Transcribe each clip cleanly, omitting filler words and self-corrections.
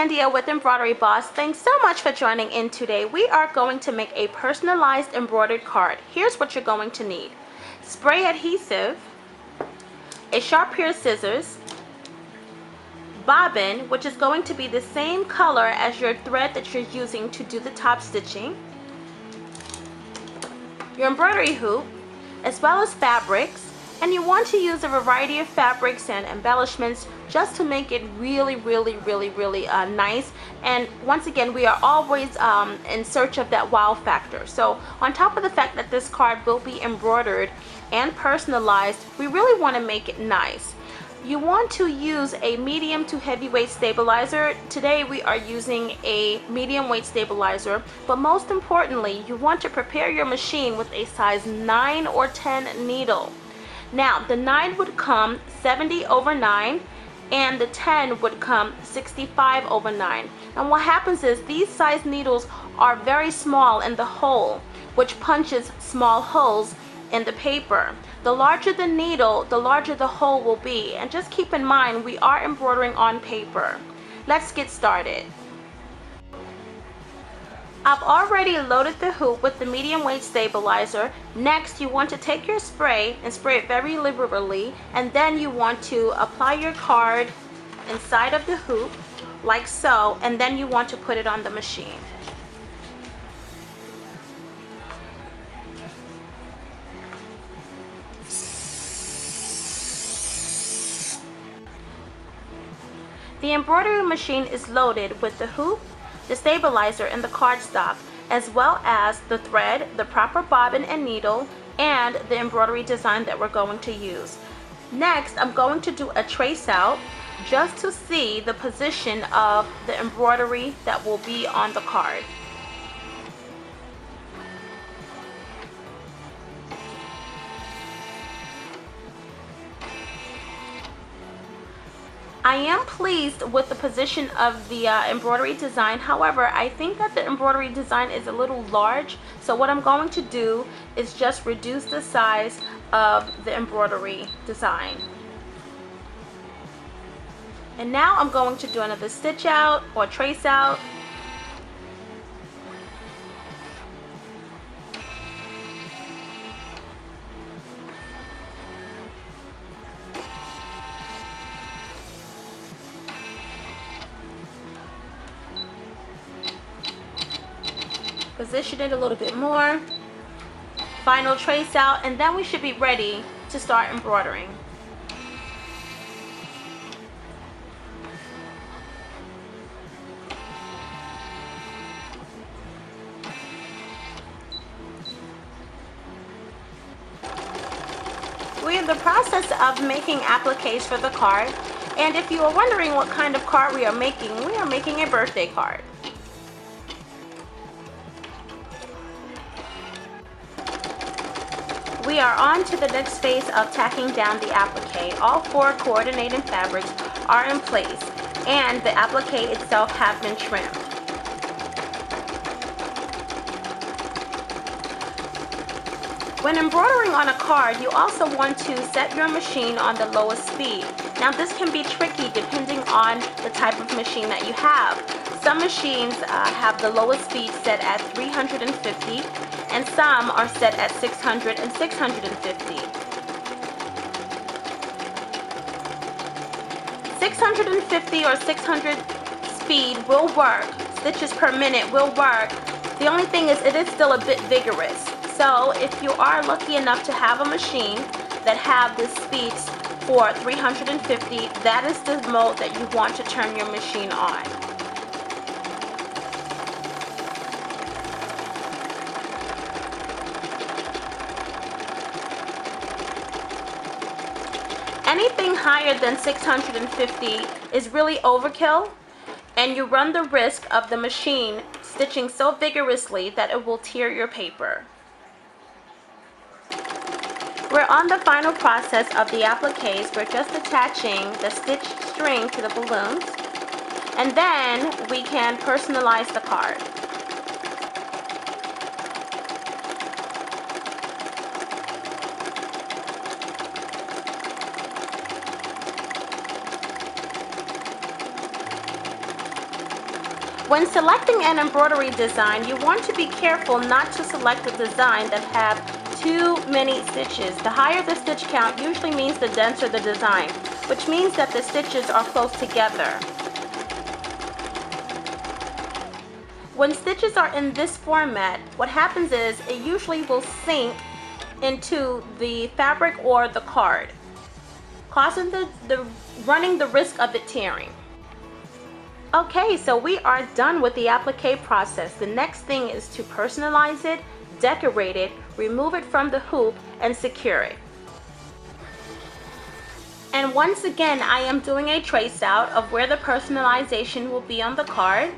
Kandia with Embroidery Boss. Thanks so much for joining in today. We are going to make a personalized embroidered card. Here's what you're going to need. Spray adhesive, a sharp pair of scissors, bobbin, which is going to be the same color as your thread that you're using to do the top stitching, your embroidery hoop, as well as fabrics. And you want to use a variety of fabrics and embellishments just to make it really nice. And once again, we are always in search of that wow factor. So on top of the fact that this card will be embroidered and personalized, we really want to make it nice. You want to use a medium to heavyweight stabilizer. Today we are using a medium weight stabilizer, but most importantly, you want to prepare your machine with a size 9 or 10 needle. Now, the 9 would come 70 over 9, and the 10 would come 65 over 9. And what happens is these size needles are very small in the hole, which punches small holes in the paper. The larger the needle, the larger the hole will be. And just keep in mind, we are embroidering on paper. Let's get started. I've already loaded the hoop with the medium weight stabilizer. Next, you want to take your spray and spray it very liberally, and then you want to apply your card inside of the hoop like so, and then you want to put it on the machine. The embroidery machine is loaded with the hoop, the stabilizer, and the cardstock, as well as the thread, the proper bobbin and needle, and the embroidery design that we're going to use. Next, I'm going to do a trace out just to see the position of the embroidery that will be on the card. I am pleased with the position of the embroidery design. However, I think that the embroidery design is a little large, so what I'm going to do is just reduce the size of the embroidery design. And now I'm going to do another stitch out or trace out. Position it a little bit more, final trace out, and then we should be ready to start embroidering. We're in the process of making appliques for the card, and if you are wondering what kind of card we are making a birthday card. We are on to the next phase of tacking down the applique. All 4 coordinating fabrics are in place, and the applique itself have been trimmed. When embroidering on a card, you also want to set your machine on the lowest speed. Now, this can be tricky depending on the type of machine that you have. Some machines have the lowest speed set at 350, and some are set at 600 and 650. 650 or 600 speed will work. Stitches per minute will work. The only thing is it is still a bit vigorous. So if you are lucky enough to have a machine that have the speeds for 350, that is the mode that you want to turn your machine on. Anything higher than 650 is really overkill, and you run the risk of the machine stitching so vigorously that it will tear your paper. We're on the final process of the appliques. We're just attaching the stitch string to the balloons, and then we can personalize the card. When selecting an embroidery design, you want to be careful not to select a design that have too many stitches. The higher the stitch count usually means the denser the design, which means that the stitches are close together. When stitches are in this format, what happens is it usually will sink into the fabric or the card, causing running the risk of it tearing. Okay, so we are done with the applique process. The next thing is to personalize it, decorate it, remove it from the hoop, and secure it. And once again, I am doing a trace out of where the personalization will be on the card.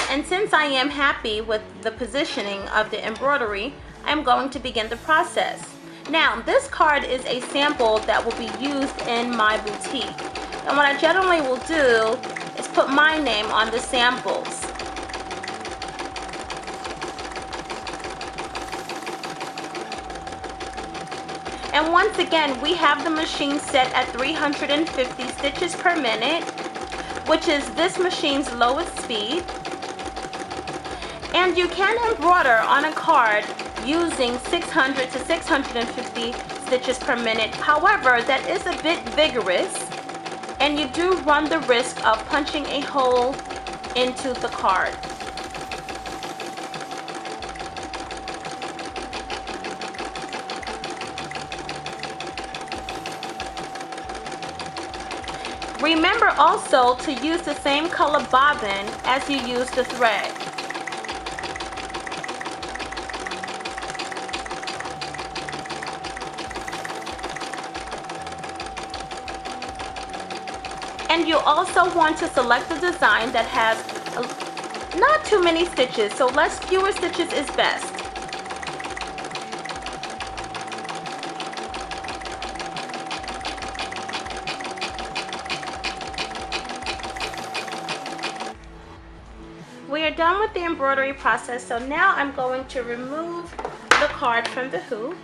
And since I am happy with the positioning of the embroidery, I'm going to begin the process. Now, this card is a sample that will be used in my boutique. And what I generally will do is put my name on the samples. And once again, we have the machine set at 350 stitches per minute, which is this machine's lowest speed. And you can embroider on a card using 600 to 650 stitches per minute. However, that is a bit vigorous, and you do run the risk of punching a hole into the card. Remember also to use the same color bobbin as you use the thread. And you also want to select a design that has not too many stitches, so fewer stitches is best. We are done with the embroidery process, so now I'm going to remove the card from the hoop,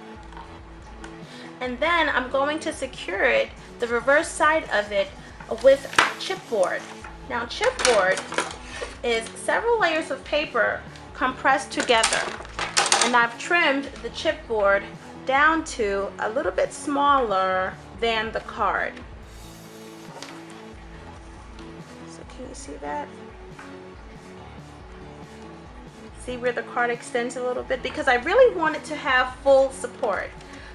and then I'm going to secure it, the reverse side of it, with chipboard. Now, chipboard is several layers of paper compressed together, and I've trimmed the chipboard down to a little bit smaller than the card. So can you see that? See where the card extends a little bit? Because I really want it to have full support.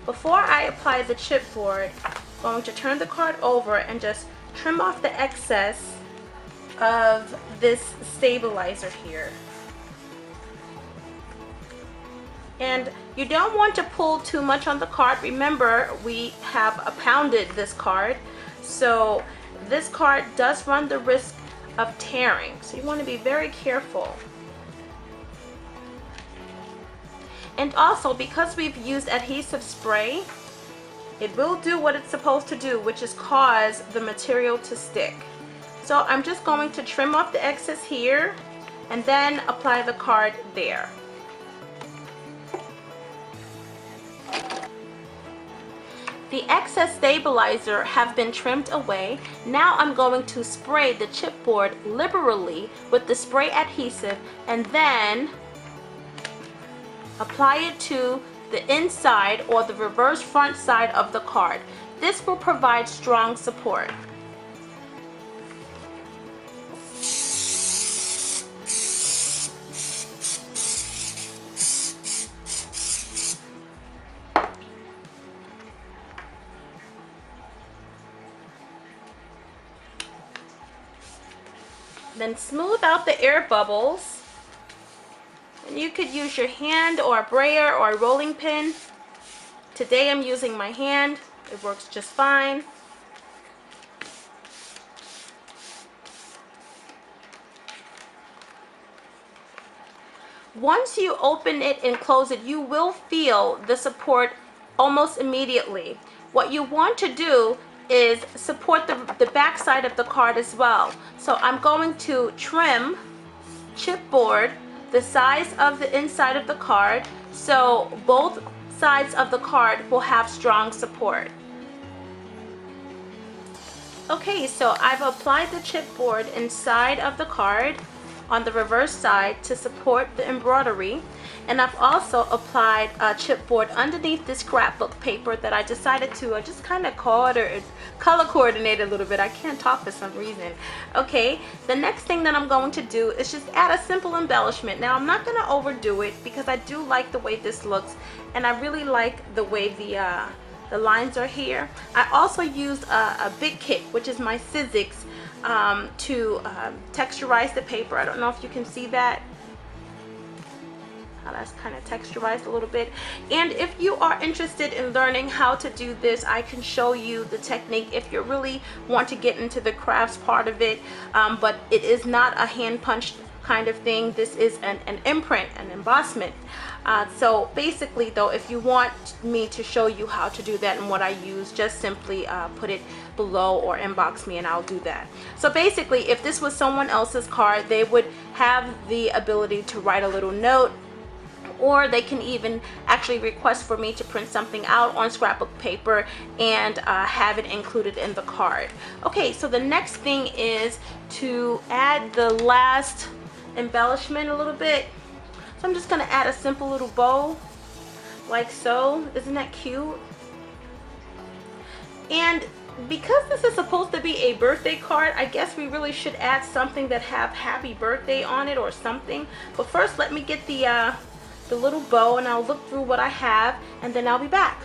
Before I apply the chipboard, I'm going to turn the card over and just trim off the excess of this stabilizer here. And you don't want to pull too much on the card. Remember, we have pounded this card, so this card does run the risk of tearing, so you want to be very careful. And also, because we've used adhesive spray, it will do what it's supposed to do, which is cause the material to stick. So I'm just going to trim off the excess here and then apply the card there. The excess stabilizer have been trimmed away. Now I'm going to spray the chipboard liberally with the spray adhesive and then apply it to the inside or the reverse front side of the card. This will provide strong support. Then smooth out the air bubbles. And you could use your hand or a brayer or a rolling pin. Today I'm using my hand. It works just fine. Once you open it and close it, you will feel the support almost immediately. What you want to do is support the back side of the card as well. So I'm going to trim chipboard the size of the inside of the card so both sides of the card will have strong support. Okay, so I've applied the chipboard inside of the card on the reverse side to support the embroidery, and I've also applied a chipboard underneath this scrapbook paper that I decided to just kind of color coordinate a little bit. I can't talk for some reason. Okay, the next thing that I'm going to do is just add a simple embellishment. Now I'm not going to overdo it because I do like the way this looks, and I really like the way the lines are here. I also used a big kit, which is my Sizzix, to texturize the paper. I don't know if you can see that. How that's kind of texturized a little bit. And if you are interested in learning how to do this, I can show you the technique if you really want to get into the crafts part of it. But it is not a hand punched kind of thing. This is an imprint, an embossment. So basically though, if you want me to show you how to do that and what I use, just simply put it below or inbox me and I'll do that. So basically, if this was someone else's card, they would have the ability to write a little note, or they can even actually request for me to print something out on scrapbook paper and have it included in the card. Okay, so the next thing is to add the last embellishment a little bit. So I'm just going to add a simple little bow like so. Isn't that cute? And because this is supposed to be a birthday card, I guess we really should add something that have happy birthday on it or something. But first, let me get the little bow and I'll look through what I have and then I'll be back.